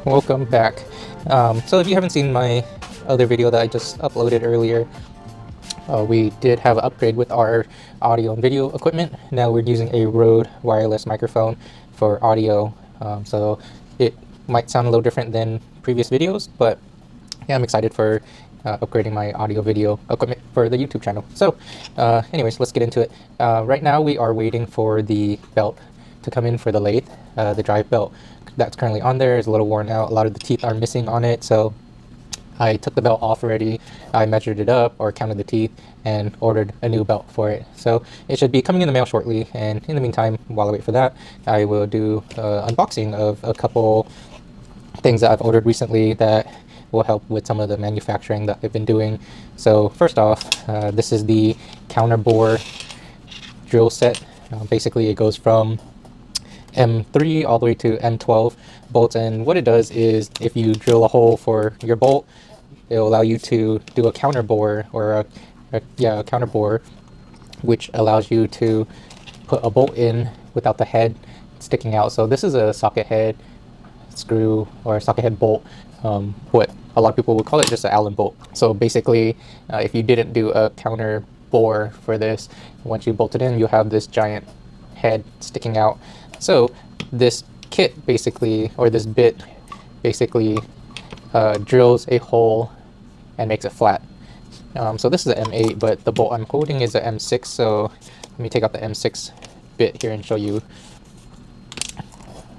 welcome back. So if you haven't seen my other video that I just uploaded earlier, we did have an upgrade with our audio and video equipment. Now we're using a Rode wireless microphone for audio, so it might sound a little different than previous videos, but yeah, I'm excited for upgrading my audio video equipment for the YouTube channel. So anyways, let's get into it. Right now we are waiting for the belt to come in for the lathe. The drive belt that's currently on there is a little worn out. A lot of the teeth are missing on it, so I took the belt off already. I measured it up or counted the teeth and ordered a new belt for it. So it should be coming in the mail shortly, and in the meantime, while I wait for that, I will do unboxing of a couple things that I've ordered recently that will help with some of the manufacturing that I've been doing. So first off, this is the counterbore drill set. Basically, it goes from M3 all the way to M12 bolts, and what it does is if you drill a hole for your bolt, it will allow you to do a counterbore or a counterbore, which allows you to put a bolt in without the head sticking out. So this is a socket head screw or socket head bolt. What a lot of people would call it just an Allen bolt. So basically, if you didn't do a counter bore for this, once you bolt it in, you have this giant head sticking out. So this kit basically, or this bit basically drills a hole and makes it flat. So this is an M8, but the bolt I'm holding is an M6. So let me take out the M6 bit here and show you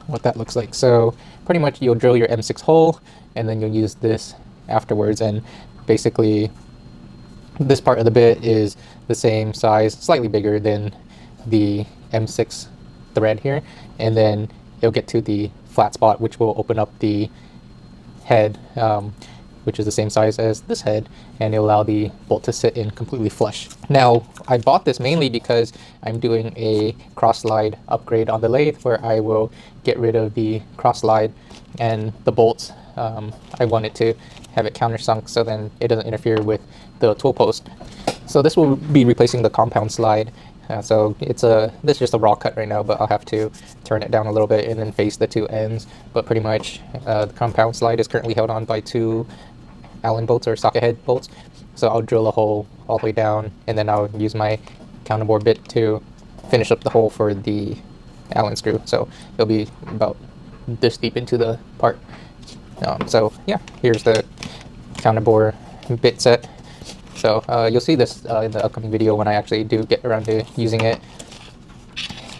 what that looks like. So pretty much you'll drill your M6 hole and then you'll use this afterwards, and basically this part of the bit is the same size, slightly bigger than the M6 thread here, and then you'll get to the flat spot, which will open up the head, which is the same size as this head, and it'll allow the bolt to sit in completely flush. Now, I bought this mainly because I'm doing a cross slide upgrade on the lathe where I will get rid of the cross slide and the bolts. I wanted to have it countersunk so then it doesn't interfere with the tool post. So this will be replacing the compound slide. So this is just a raw cut right now, but I'll have to turn it down a little bit and then face the two ends. But pretty much the compound slide is currently held on by two Allen bolts or socket head bolts. So I'll drill a hole all the way down, and then I'll use my counterbore bit to finish up the hole for the Allen screw. So it'll be about this deep into the part. So yeah, here's the counterbore bit set. So you'll see this in the upcoming video when I actually do get around to using it.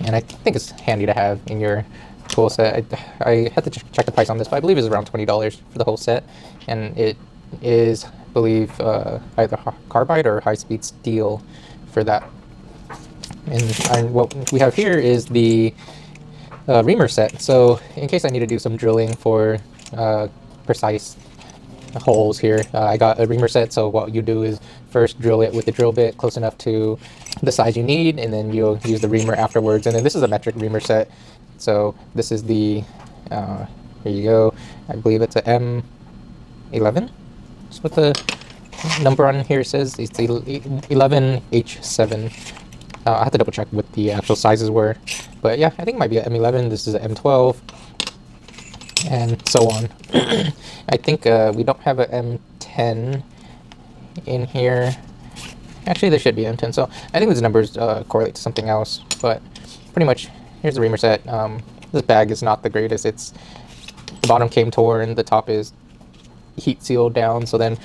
And I think it's handy to have in your tool set. I had to check the price on this, but I believe it's around $20 for the whole set. And it is, I believe, either carbide or high-speed steel for that. And what we have here is the reamer set. So in case I need to do some drilling for precise holes here, I got a reamer set. So what you do is first drill it with the drill bit close enough to the size you need, and then you'll use the reamer afterwards. And then this is a metric reamer set. So this is the here you go, I believe it's a M11. That's what the number on here says. It's 11H7. I have to double check what the actual sizes were, but yeah, I think it might be an M11. This is an M12, and so on. I think we don't have an M10 in here. Actually, there should be an M10, so I think these numbers correlate to something else, but pretty much here's the reamer set. This bag is not the greatest. The bottom came torn, the top is heat sealed down, so then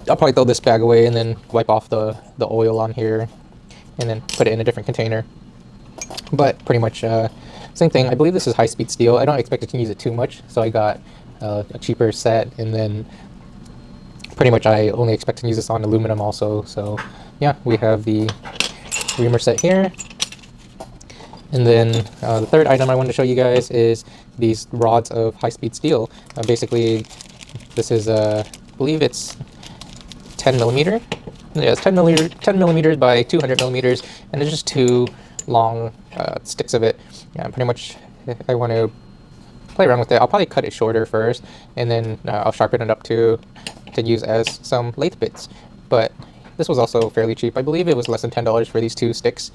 I'll probably throw this bag away and then wipe off the oil on here and then put it in a different container. But pretty much same thing. I believe this is high-speed steel. I don't expect to use it too much, so I got a cheaper set, and then pretty much I only expect to use this on aluminum also. So yeah, we have the reamer set here. And then the third item I wanted to show you guys is these rods of high-speed steel. Basically, this is, I believe it's 10 millimeter. Yeah, it's 10 millimeters by 200 millimeters, and there's just two long sticks of it. Yeah, pretty much I want to play around with it. I'll probably cut it shorter first, and then I'll sharpen it up to use as some lathe bits. But this was also fairly cheap. I believe it was less than $10 for these two sticks,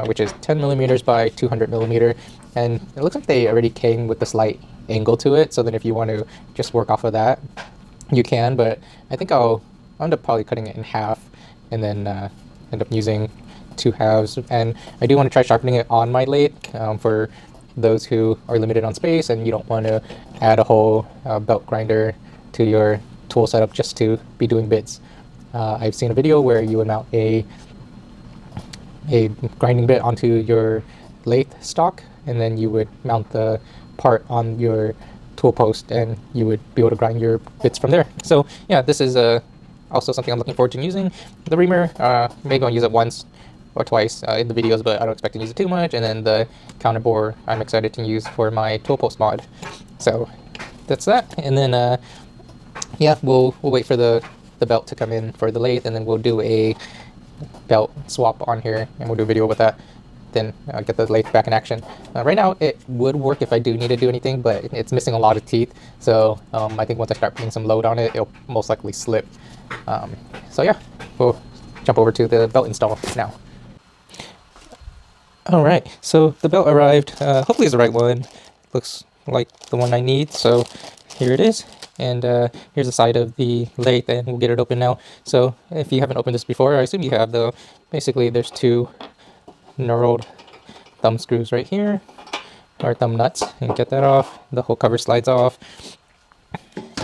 which is 10 millimeters by 200 millimeter. And it looks like they already came with the slight angle to it, so that if you want to just work off of that, you can. But I think I'll end up probably cutting it in half, and then end up using 2 halves. And I do want to try sharpening it on my lathe, for those who are limited on space and you don't want to add a whole belt grinder to your tool setup just to be doing bits. I've seen a video where you would mount a grinding bit onto your lathe stock, and then you would mount the part on your tool post, and you would be able to grind your bits from there. So yeah, this is also something I'm looking forward to using. The reamer, may go and use it once or twice in the videos, but I don't expect to use it too much. And then the counterbore I'm excited to use for my tool post mod. So that's that. And then yeah, we'll wait for the belt to come in for the lathe, and then we'll do a belt swap on here, and we'll do a video with that. Then get the lathe back in action. Right now it would work if I do need to do anything, but it's missing a lot of teeth, so I think once I start putting some load on it, it'll most likely slip. So yeah, we'll jump over to the belt install now. Alright, so the belt arrived. Hopefully it's the right one. Looks like the one I need, so here it is. And here's the side of the lathe, and we'll get it open now. So if you haven't opened this before, I assume you have, though. Basically there's 2 knurled thumb screws right here, or thumb nuts, and get that off. The whole cover slides off,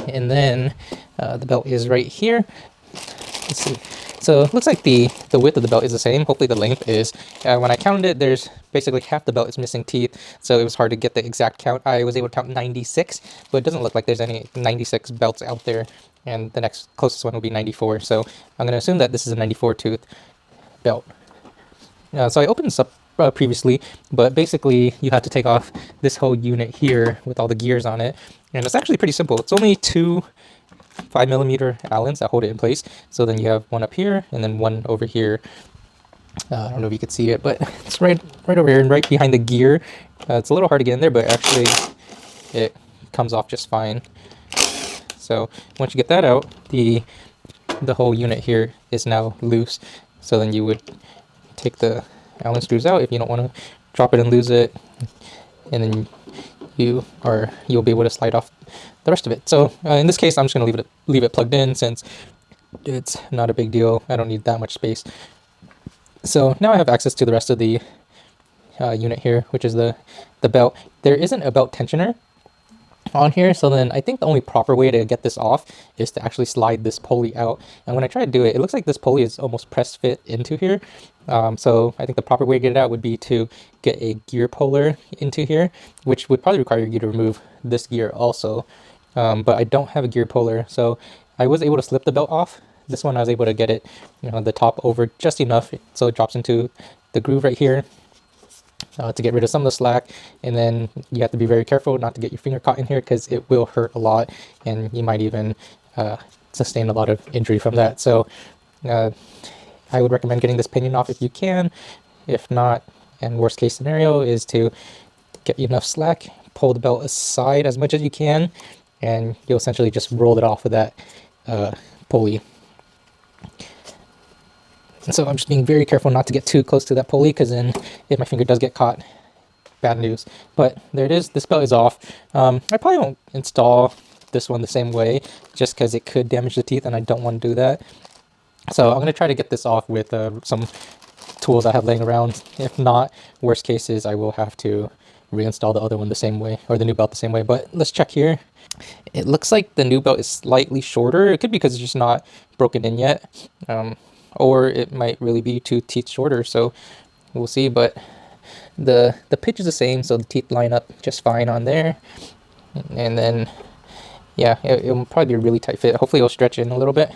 and then the belt is right here. Let's see. So it looks like the width of the belt is the same. Hopefully the length is. When I counted it, there's basically half the belt is missing teeth, so it was hard to get the exact count. I was able to count 96, but it doesn't look like there's any 96 belts out there, and the next closest one will be 94. So I'm going to assume that this is a 94 tooth belt. So I opened this up previously, but basically you have to take off this whole unit here with all the gears on it, and it's actually pretty simple. It's only 2 5mm Allens that hold it in place. So then you have one up here and then one over here. I don't know if you could see it, but it's right over here and right behind the gear. It's a little hard to get in there, but actually it comes off just fine. So once you get that out, the whole unit here is now loose. So then you would take the Allen screws out if you don't want to drop it and lose it, and then you'll be able to slide off the rest of it. So in this case, I'm just going to leave it plugged in, since it's not a big deal. I don't need that much space. So now I have access to the rest of the unit here, which is the belt. There isn't a belt tensioner on here, so then I think the only proper way to get this off is to actually slide this pulley out. And when I try to do it, it looks like this pulley is almost press fit into here. So I think the proper way to get it out would be to get a gear puller into here, which would probably require you to remove this gear also. But I don't have a gear puller, so I was able to slip the belt off. This one I was able to get it, the top over just enough so it drops into the groove right here, to get rid of some of the slack. And then you have to be very careful not to get your finger caught in here, because it will hurt a lot, and you might even sustain a lot of injury from that. So I would recommend getting this pinion off if you can. If not, and worst case scenario is to get enough slack, pull the belt aside as much as you can, and you'll essentially just roll it off with that pulley. And so I'm just being very careful not to get too close to that pulley, because then if my finger does get caught, bad news. But there it is. This belt is off. I probably won't install this one the same way, just because it could damage the teeth, and I don't want to do that. So I'm going to try to get this off with some tools I have laying around. If not, worst case is I will have to reinstall the other one the same way, or the new belt the same way. But let's check here. It looks like the new belt is slightly shorter. It could be because it's just not broken in yet, or it might really be 2 teeth shorter, so we'll see. But the pitch is the same, so the teeth line up just fine on there. And then yeah, it'll probably be a really tight fit. Hopefully it'll stretch in a little bit.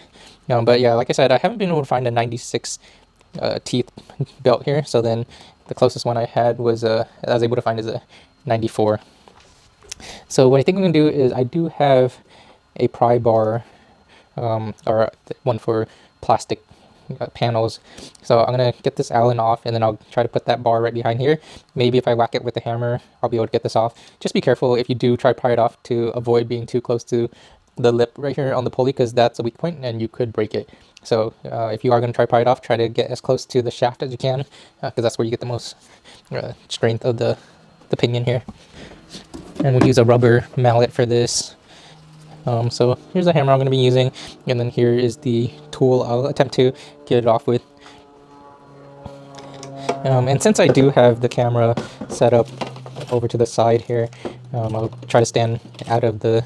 But yeah, like I said, I haven't been able to find a 96 teeth belt here. So then the closest one I had was I was able to find is a 94. So what I think I'm gonna do is, I do have a pry bar, or one for plastic panels. So I'm gonna get this Allen off, and then I'll try to put that bar right behind here. Maybe if I whack it with a hammer, I'll be able to get this off. Just be careful if you do try to pry it off, to avoid being too close to the lip right here on the pulley, because that's a weak point and you could break it. So if you are going to try to pry it off, try to get as close to the shaft as you can, because that's where you get the most strength of the pinion here. And we'll use a rubber mallet for this. So here's the hammer I'm going to be using, and then here is the tool I'll attempt to get it off with. And since I do have the camera set up over to the side here, I'll try to stand out of the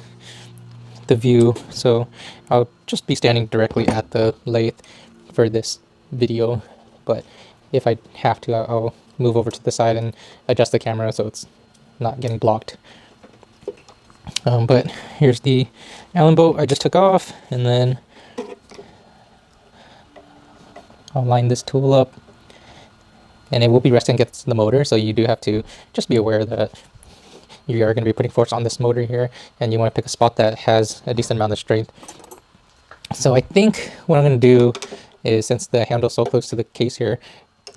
view, so I'll just be standing directly at the lathe for this video, but if I have to, I'll move over to the side and adjust the camera so it's not getting blocked. But here's the Allen bolt I just took off, and then I'll line this tool up, and it will be resting against the motor, so you do have to just be aware that you are going to be putting force on this motor here, and you want to pick a spot that has a decent amount of strength. So I think what I'm going to do is, since the handle's so close to the case here,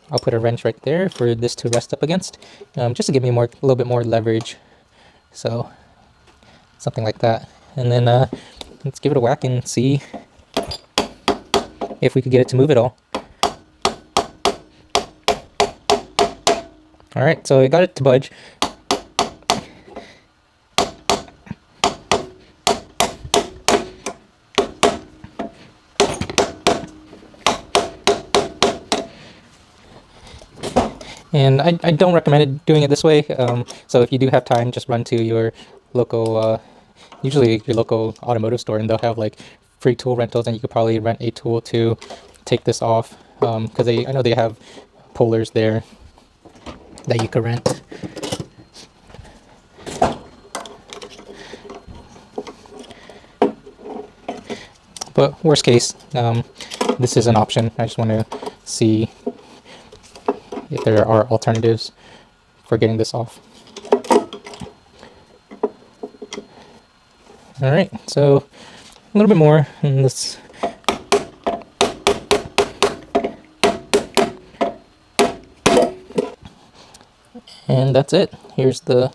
I'll put a wrench right there for this to rest up against, just to give me a little bit more leverage. So something like that. And then let's give it a whack and see if we could get it to move at all. All right, so I got it to budge. And I don't recommend doing it this way. So if you do have time, just run to your local, usually your local automotive store, and they'll have like free tool rentals, and you could probably rent a tool to take this off. Because I know they have pullers there that you could rent. But worst case, this is an option. I just want to see if there are alternatives for getting this off. All right, so a little bit more in this. And that's it. Here's the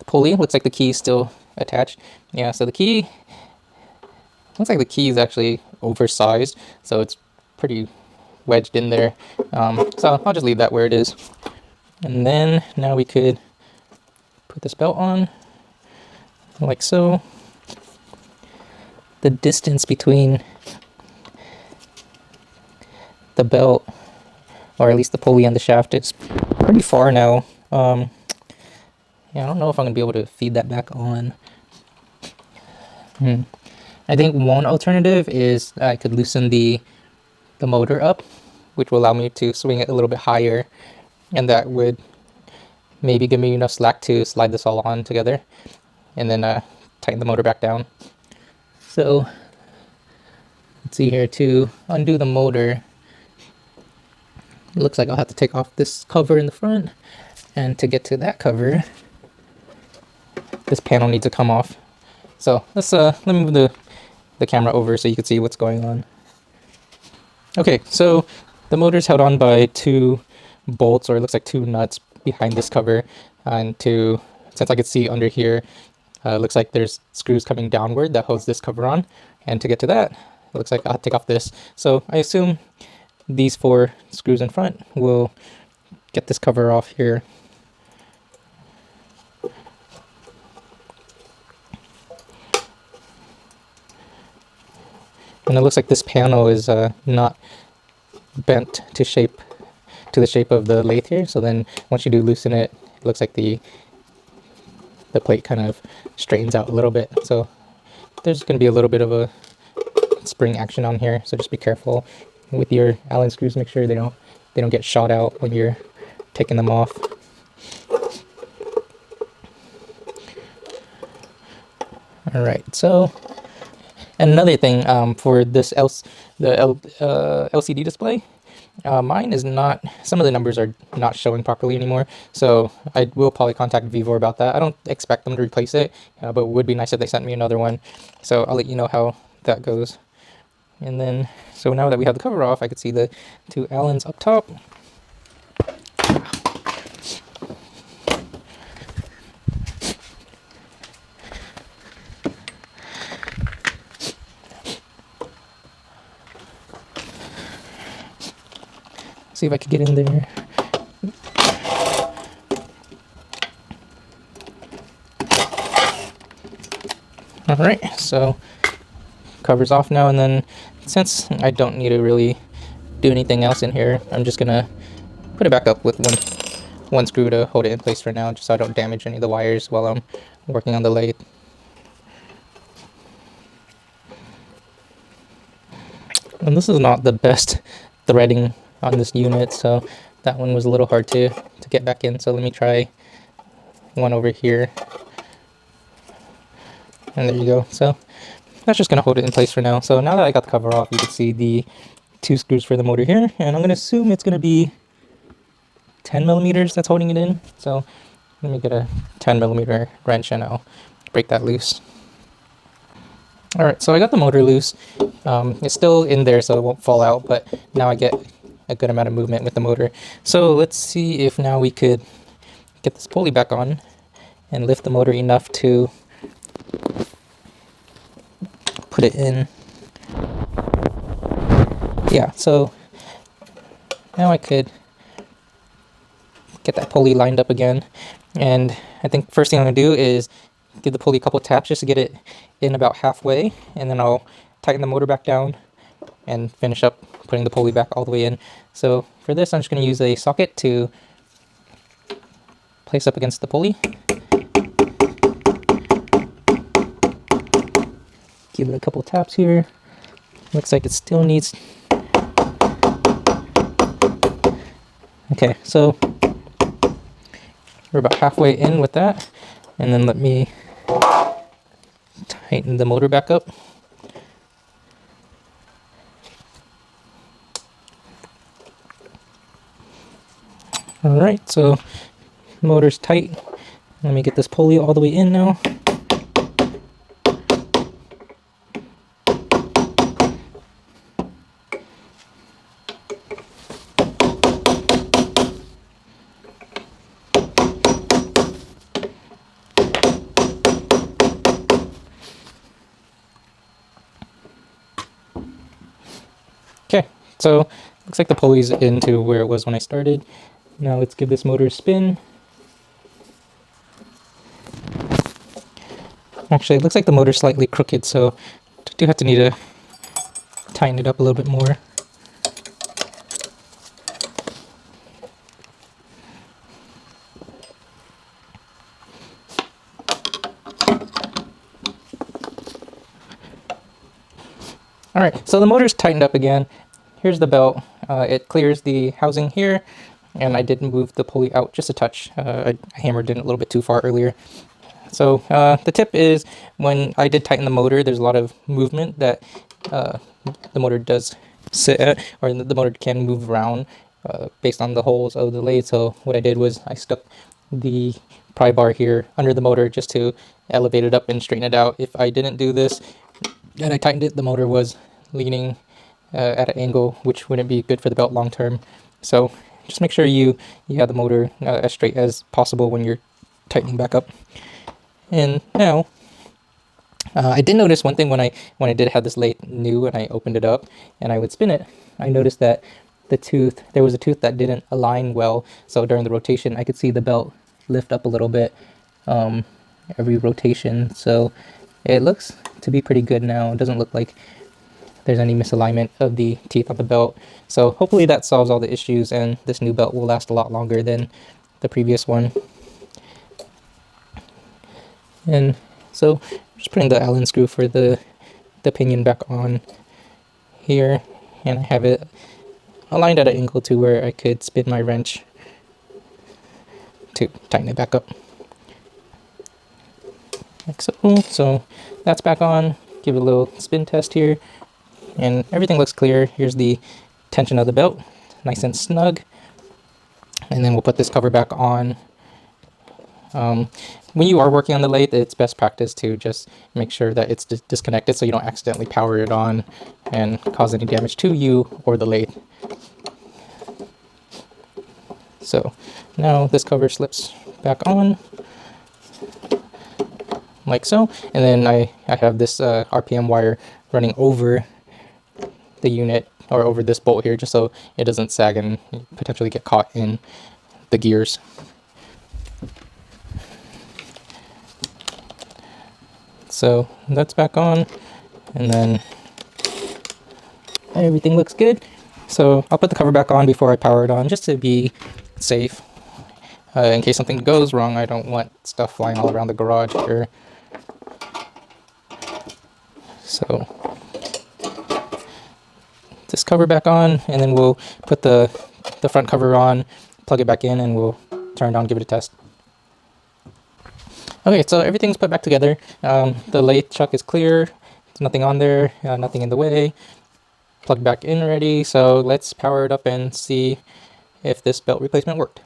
pulley. Looks like the key is still attached. Yeah, so the key, looks like the key is actually oversized, so it's pretty wedged in there. So I'll just leave that where it is. And then now we could put this belt on like so. The distance between the belt, or at least the pulley and the shaft, is pretty far now. Yeah, I don't know if I'm gonna be able to feed that back on. I think one alternative is I could loosen the motor up, which will allow me to swing it a little bit higher, and that would maybe give me enough slack to slide this all on together, and then tighten the motor back down. So let's see here, to undo the motor, it looks like I'll have to take off this cover in the front, and to get to that cover, this panel needs to come off. So let's let me move the camera over so you can see what's going on. Okay, so the motor's held on by two bolts, or it looks like two nuts behind this cover, and since I can see under here, looks like there's screws coming downward that holds this cover on, and to get to that, it looks like I'll have to take off this. So I assume these 4 screws in front will get this cover off here. And it looks like this panel is not bent to the shape of the lathe here. So then once you do loosen it, it looks like the plate kind of straightens out a little bit. So there's going to be a little bit of a spring action on here. So just be careful with your Allen screws. Make sure they don't get shot out when you're taking them off. All right, so another thing, for this LCD display, mine is not, some of the numbers are not showing properly anymore, so I will probably contact Vevor about that. I don't expect them to replace it, but it would be nice if they sent me another one, so I'll let you know how that goes. And then, so now that we have the cover off, I could see the 2 Allens up top. See if I could get in there. Alright, so cover's off now, and then since I don't need to really do anything else in here, I'm just gonna put it back up with one screw to hold it in place for now, just so I don't damage any of the wires while I'm working on the lathe. And this is not the best threading on this unit, so that one was a little hard to get back in. So let me try one over here. And there you go. So that's just going to hold it in place for now. So now that I got the cover off, you can see the 2 screws for the motor here. And I'm going to assume it's going to be 10 millimeters that's holding it in. So let me get a 10 millimeter wrench and I'll break that loose. Alright, so I got the motor loose. It's still in there so it won't fall out, but now I get a good amount of movement with the motor. So let's see if now we could get this pulley back on and lift the motor enough to put it in. Yeah, so now I could get that pulley lined up again. And I think first thing I'm going to do is give the pulley a couple taps just to get it in about halfway, and then I'll tighten the motor back down and finish up putting the pulley back all the way in. So for this, I'm just going to use a socket to place up against the pulley. Give it a couple taps here. Looks like it still needs... Okay, so we're about halfway in with that, and then let me tighten the motor back up. Alright, so motor's tight. Let me get this pulley all the way in now. Okay, so looks like the pulley's into where it was when I started. Now let's give this motor a spin. Actually, it looks like the motor's slightly crooked, so I do have to need to tighten it up a little bit more. Alright, so the motor's tightened up again. Here's the belt. It clears the housing here, and I did move the pulley out just a touch. I hammered it a little bit too far earlier. So the tip is, when I did tighten the motor, there's a lot of movement that the motor does sit at, or the motor can move around based on the holes of the lathe. So what I did was I stuck the pry bar here under the motor just to elevate it up and straighten it out. If I didn't do this and I tightened it, the motor was leaning at an angle, which wouldn't be good for the belt long term. So just make sure you have the motor as straight as possible when you're tightening back up. And now I did notice one thing when I did have this lathe new and I opened it up and I would spin it. I noticed that there was a tooth that didn't align well. So during the rotation, I could see the belt lift up a little bit every rotation. So it looks to be pretty good now. It doesn't look like there's any misalignment of the teeth on the belt. So hopefully that solves all the issues, and this new belt will last a lot longer than the previous one. And so just putting the Allen screw for the pinion back on here, and I have it aligned at an angle to where I could spin my wrench to tighten it back up. Like so. So that's back on. Give it a little spin test here, and everything looks clear. Here's the tension of the belt, nice and snug. And then we'll put this cover back on. When you are working on the lathe, it's best practice to just make sure that it's disconnected so you don't accidentally power it on and cause any damage to you or the lathe. So now this cover slips back on like so, and then I have this RPM wire running over the unit, or over this bolt here, just so it doesn't sag and potentially get caught in the gears. So that's back on, and then everything looks good. So I'll put the cover back on before I power it on, just to be safe. In case something goes wrong, I don't want stuff flying all around the garage here. So this cover back on, and then we'll put the front cover on, plug it back in, and we'll turn it on, give it a test. Okay, so everything's put back together. The lathe chuck is clear. There's nothing on there, nothing in the way. Plugged back in already, so let's power it up and see if this belt replacement worked.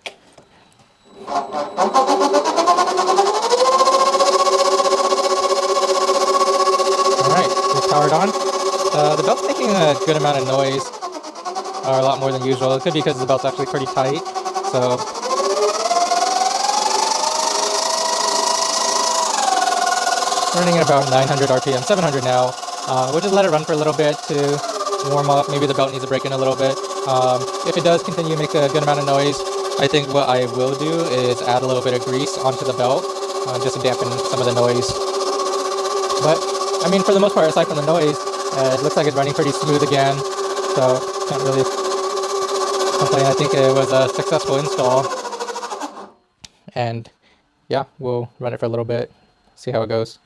Alright, we're powered on. The belt's making a good amount of noise, or a lot more than usual. It could be because the belt's actually pretty tight, so running at about 900 RPM, 700 now. We'll just let it run for a little bit to warm up. Maybe the belt needs to break in a little bit. If it does continue to make a good amount of noise, I think what I will do is add a little bit of grease onto the belt, just to dampen some of the noise. But, I mean, for the most part, aside from the noise, it looks like it's running pretty smooth again, so can't really complain. I think it was a successful install. And yeah, we'll run it for a little bit, see how it goes.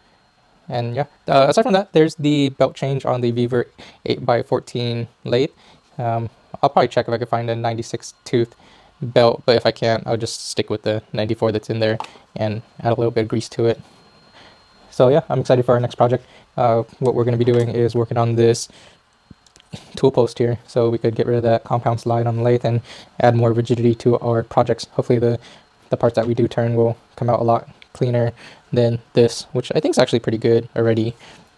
And yeah, aside from that, there's the belt change on the Vevor 8x14 lathe. I'll probably check if I can find a 96 tooth belt, but if I can't, I'll just stick with the 94 that's in there and add a little bit of grease to it. So yeah, I'm excited for our next project. What we're going to be doing is working on this tool post here, so we could get rid of that compound slide on the lathe and add more rigidity to our projects. Hopefully the parts that we do turn will come out a lot cleaner than this, which I think is actually pretty good already,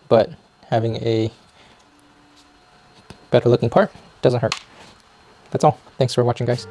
but having a better looking part doesn't hurt. That's all. Thanks for watching, guys.